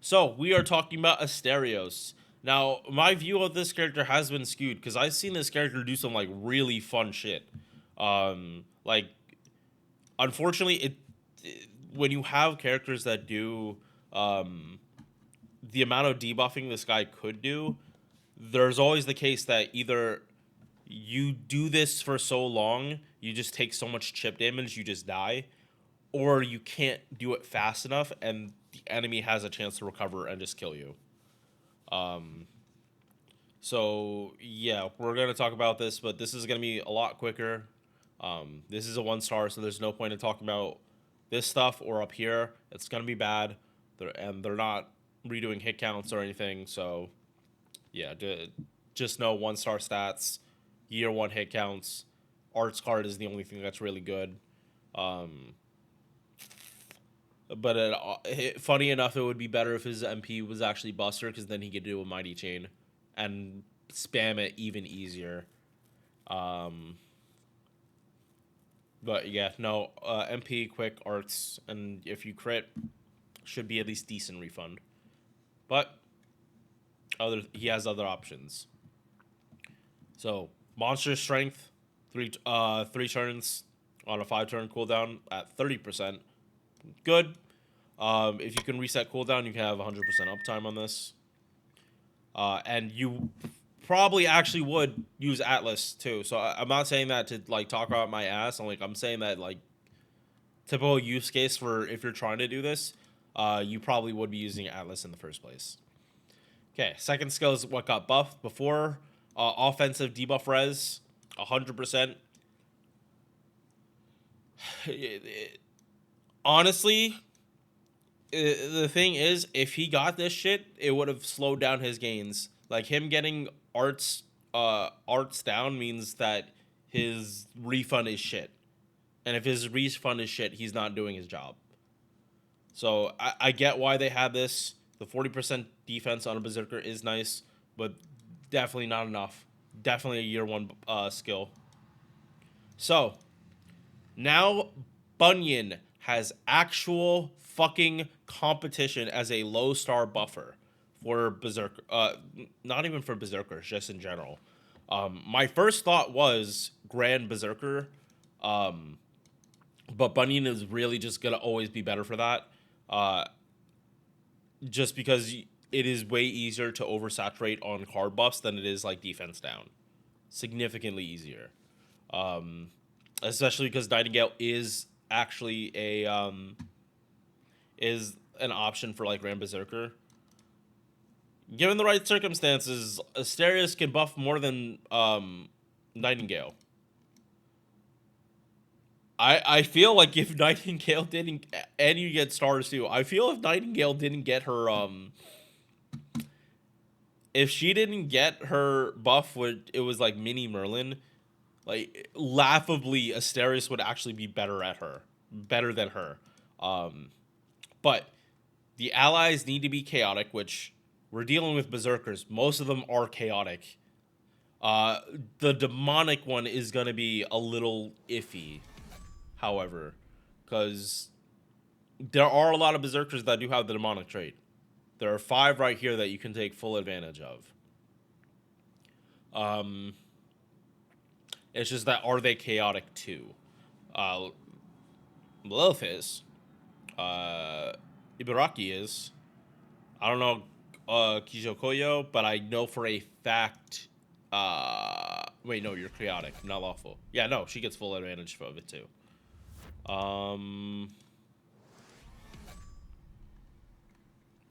So we are talking about Asterios. Now, my view of this character has been skewed because I've seen this character do some like really fun shit. Like, unfortunately, when you have characters that do um the amount of debuffing this guy could do, there's always the case that either you do this for so long, you just take so much chip damage, you just die, or you can't do it fast enough, and the enemy has a chance to recover and just kill you. Um, so yeah, we're gonna talk about this, but this is gonna be a lot quicker. This is a 1 star, so there's no point in talking about this stuff or up here. It's gonna be bad, they're not redoing hit counts or anything. So yeah, just know 1 star stats, year one hit counts. Arts card is the only thing that's really good. Um, but funny enough, it would be better if his MP was actually Buster, because then he could do a Mighty Chain and spam it even easier. Um, but yeah, no, MP, quick, arts, and if you crit, should be at least decent refund. But he has other options. So monster strength, 3 turns on a 5 turn cooldown at 30%. Good. If you can reset cooldown, you can have 100% uptime on this. And you probably actually would use Atlas too. So I'm not saying that to like talk about my ass. I'm saying that like typical use case for if you're trying to do this, you probably would be using Atlas in the first place. Okay, second skill is what got buffed before. Offensive debuff res, 100%. Honestly, the thing is, if he got this shit, it would have slowed down his gains. Like him getting arts down means that his refund is shit, and if his refund is shit, he's not doing his job. So I get why they had this. The 40% defense on a berserker is nice, but definitely not enough. Definitely a year one skill. So now Bunyan has actual fucking competition as a low star buffer for Berserker. Not even for Berserkers, just in general. My first thought was Grand Berserker, um, but Bunyan is really just gonna always be better for that. Uh, just because it is way easier to oversaturate on card buffs than it is like defense down. Significantly easier. Um, Especially because Nightingale is actually a is an option for like Grand Berserker. Given the right circumstances, Asterios can buff more than Nightingale. I feel like if Nightingale didn't, and you get stars too. I feel if Nightingale didn't get her if she didn't get her buff, when it was like mini Merlin, like laughably, Asterios would actually be better than her. Um, but the allies need to be chaotic, which we're dealing with berserkers. Most of them are chaotic. Uh, the demonic one is gonna be a little iffy, however, because there are a lot of berserkers that do have the demonic trait. There are 5 right here that you can take full advantage of. Um, it's just that, are they chaotic too? Uh, Lilith is. Ibaraki is. I don't know Kijokoyo, but I know for a fact. Wait, no, you're chaotic, not lawful. Yeah, no, she gets full advantage of it too. Um,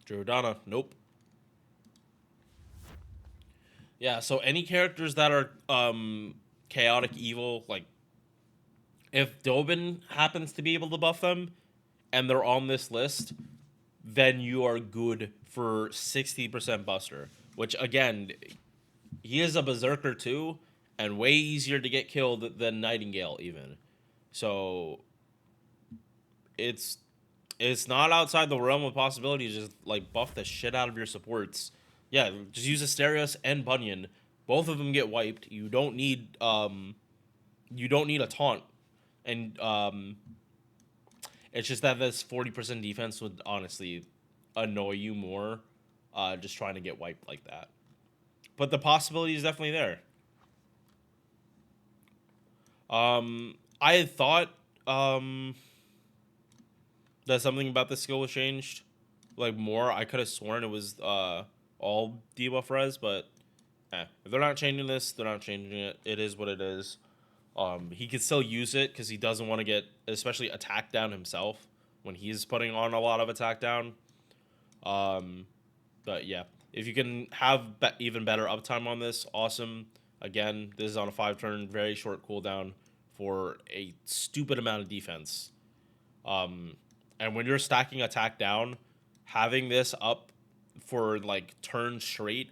Giordana, nope. Yeah, so any characters that are chaotic evil, like if Dobin happens to be able to buff them and they're on this list, then you are good for 60% Buster. Which again, he is a berserker too, and way easier to get killed than Nightingale even. So it's it's not outside the realm of possibility to just like buff the shit out of your supports. Yeah, just use Asterios and Bunyan. Both of them get wiped. You don't need a taunt, and it's just that this 40% defense would honestly annoy you more, just trying to get wiped like that. But the possibility is definitely there. I had thought that something about the skill was changed, like more. I could have sworn it was all debuff res, but if they're not changing this, they're not changing it. It is what it is. He could still use it because he doesn't want to get, especially attack down himself when he's putting on a lot of attack down. But yeah, if you can have even better uptime on this, awesome. Again, this is on a 5-turn, very short cooldown for a stupid amount of defense. And when you're stacking attack down, having this up for like turn straight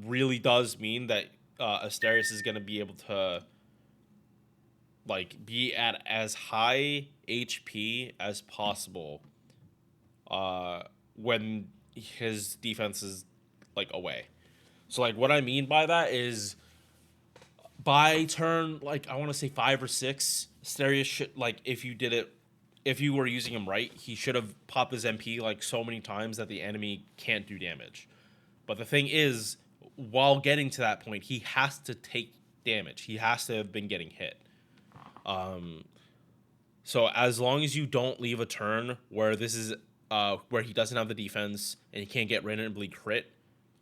really does mean that Asterios is going to be able to like be at as high HP as possible when his defense is like away. So like what I mean by that is by turn like I want to say 5 or 6, Asterios should like if you were using him right, he should have popped his MP like so many times that the enemy can't do damage. But the thing is, while getting to that point, he has to take damage. He has to have been getting hit. So as long as you don't leave a turn where this is where he doesn't have the defense and he can't get randomly crit,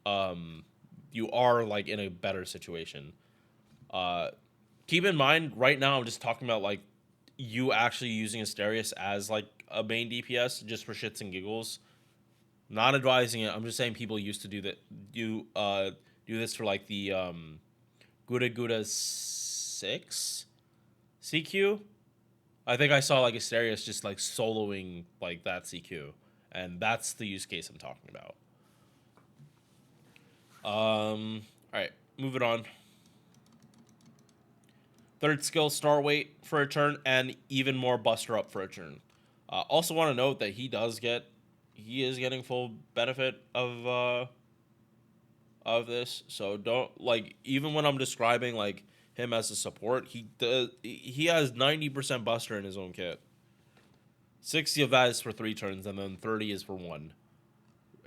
you are like in a better situation. Keep in mind, right now I'm just talking about like you actually using Asterios as like a main DPS just for shits and giggles. Not advising it. I'm just saying people used to do that. Do this for like the Gura 6 CQ. I think I saw like Asterios just like soloing like that CQ, and that's the use case I'm talking about. All right, moving on. Third skill, Star Weight for a turn, and even more Buster Up for a turn. Also want to note that he is getting full benefit of this. So don't like even when I'm describing like him as a support, he has 90% Buster in his own kit. 60 of that is for 3 turns, and then 30 is for 1.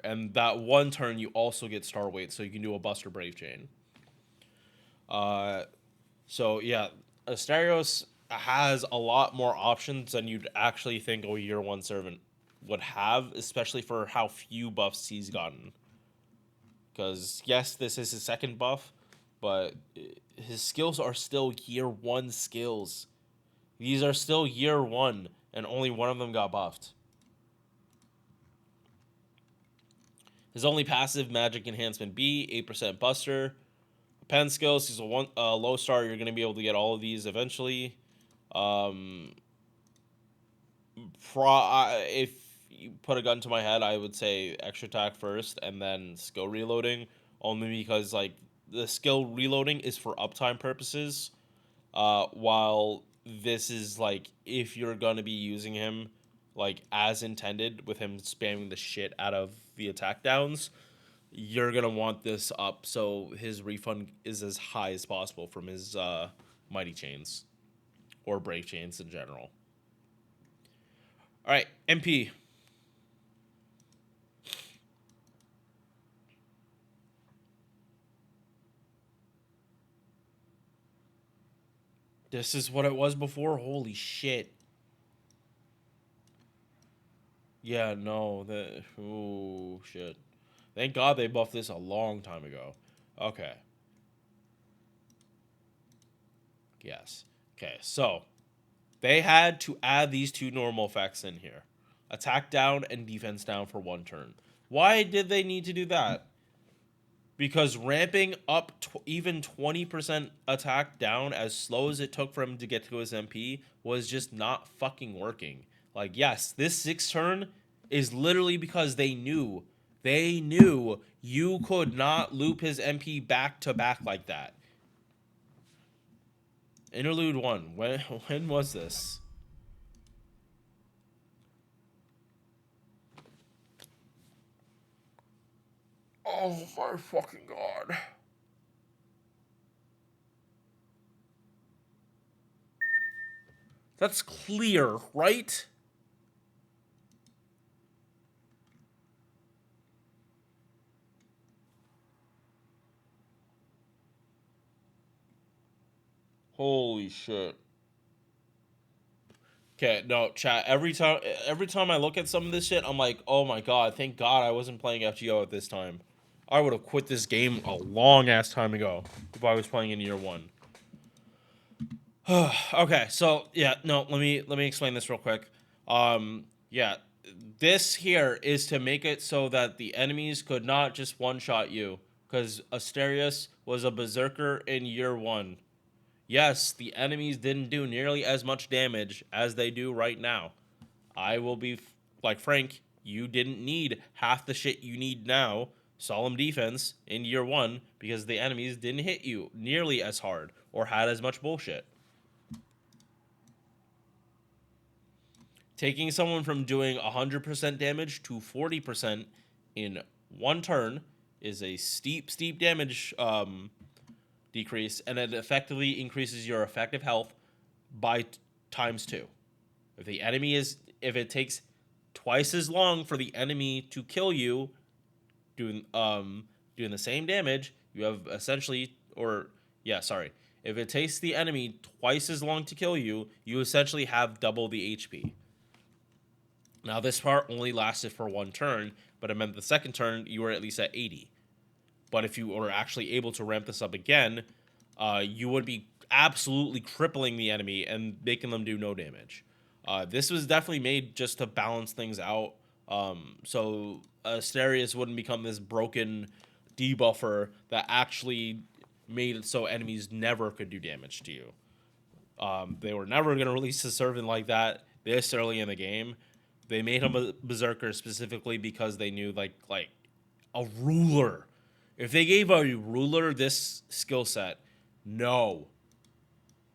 And that 1 turn you also get Star Weight, so you can do a Buster Brave Chain. So yeah, Asterios has a lot more options than you'd actually think a year 1 servant would have, especially for how few buffs he's gotten. Because yes, this is his second buff, but his skills are still year 1 skills. These are still year 1, and only one of them got buffed. His only passive magic enhancement B, 8% Buster. Pen skills, he's a low star. You're going to be able to get all of these eventually. If you put a gun to my head, I would say extra attack first and then skill reloading. Only because like the skill reloading is for uptime purposes, while this is like if you're going to be using him like as intended with him spamming the shit out of the attack downs, you're going to want this up so his refund is as high as possible from his mighty chains or brave chains in general. All right, MP. This is what it was before? Holy shit. Yeah, no. Oh, shit. Thank God they buffed this a long time ago. Okay. Yes. Okay, so they had to add these 2 normal effects in here. Attack down and defense down for 1 turn. Why did they need to do that? Because ramping up even 20% attack down as slow as it took for him to get to his MP was just not fucking working. Like, yes, this 6 turn is literally because they knew you could not loop his MP back to back like that. Interlude 1. When was this? Oh my fucking god. That's clear, right? Holy shit. Okay, no, chat. Every time I look at some of this shit, I'm like, oh my god, thank God I wasn't playing FGO at this time. I would have quit this game a long ass time ago if I was playing in year one. Okay, so yeah, no, let me explain this real quick. Yeah, this here is to make it so that the enemies could not just one shot you, because Asterios was a berserker in year one. Yes, the enemies didn't do nearly as much damage as they do right now. I will be like Frank, you didn't need half the shit you need now, solemn defense, in year one, because the enemies didn't hit you nearly as hard or had as much bullshit. Taking someone from doing 100% damage to 40% in one turn is a steep damage decrease, and it effectively increases your effective health by times two. If it takes twice as long for the enemy to kill you, doing the same damage, you have essentially, or yeah, sorry, if it takes the enemy twice as long to kill you, you essentially have double the HP. Now, this part only lasted for one turn, but it meant the second turn you were at least at 80. But if you were actually able to ramp this up again, you would be absolutely crippling the enemy and making them do no damage. This was definitely made just to balance things out, so Asterios wouldn't become this broken debuffer that actually made it so enemies never could do damage to you. They were never going to release a servant like that this early in the game. They made him a berserker specifically because they knew like a ruler. If they gave a ruler this skill set, no,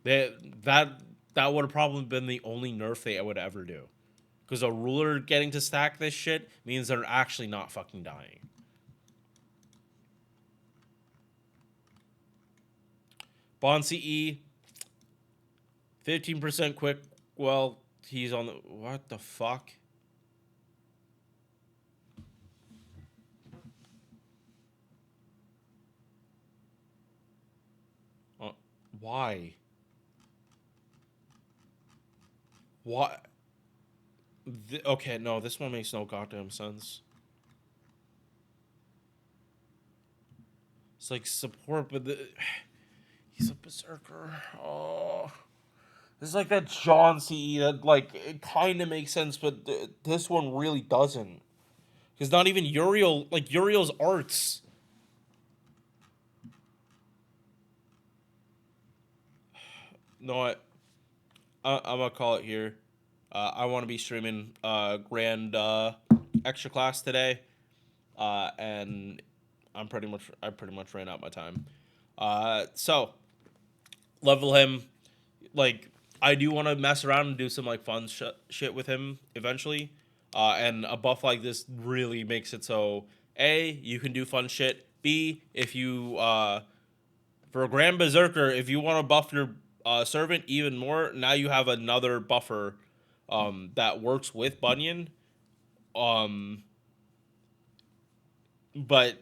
that that would have probably been the only nerf they would ever do. Because a ruler getting to stack this shit means they're actually not fucking dying. Bond CE, 15% quick. Well, he's on the. What the fuck? Why? What? Okay, no, this one makes no goddamn sense. It's like support, but he's a berserker. Oh, this is like that John CE that like it kind of makes sense, but this one really doesn't. Because not even Uriel, like Uriel's arts. No, I'm gonna call it here. I want to be streaming Grand Extra Class today, and I pretty much ran out my time. So level him. Like I do want to mess around and do some like fun shit with him eventually. And a buff like this really makes it so A, you can do fun shit. B, if you for a Grand Berserker, if you want to buff your servant even more, now you have another buffer that works with Bunyan. Um, but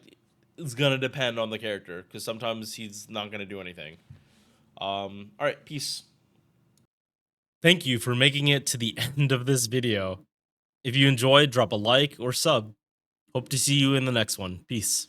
it's gonna depend on the character because sometimes he's not gonna do anything. All right, peace. Thank you for making it to the end of this video. If you enjoyed, drop a like or sub. Hope to see you in the next one. Peace.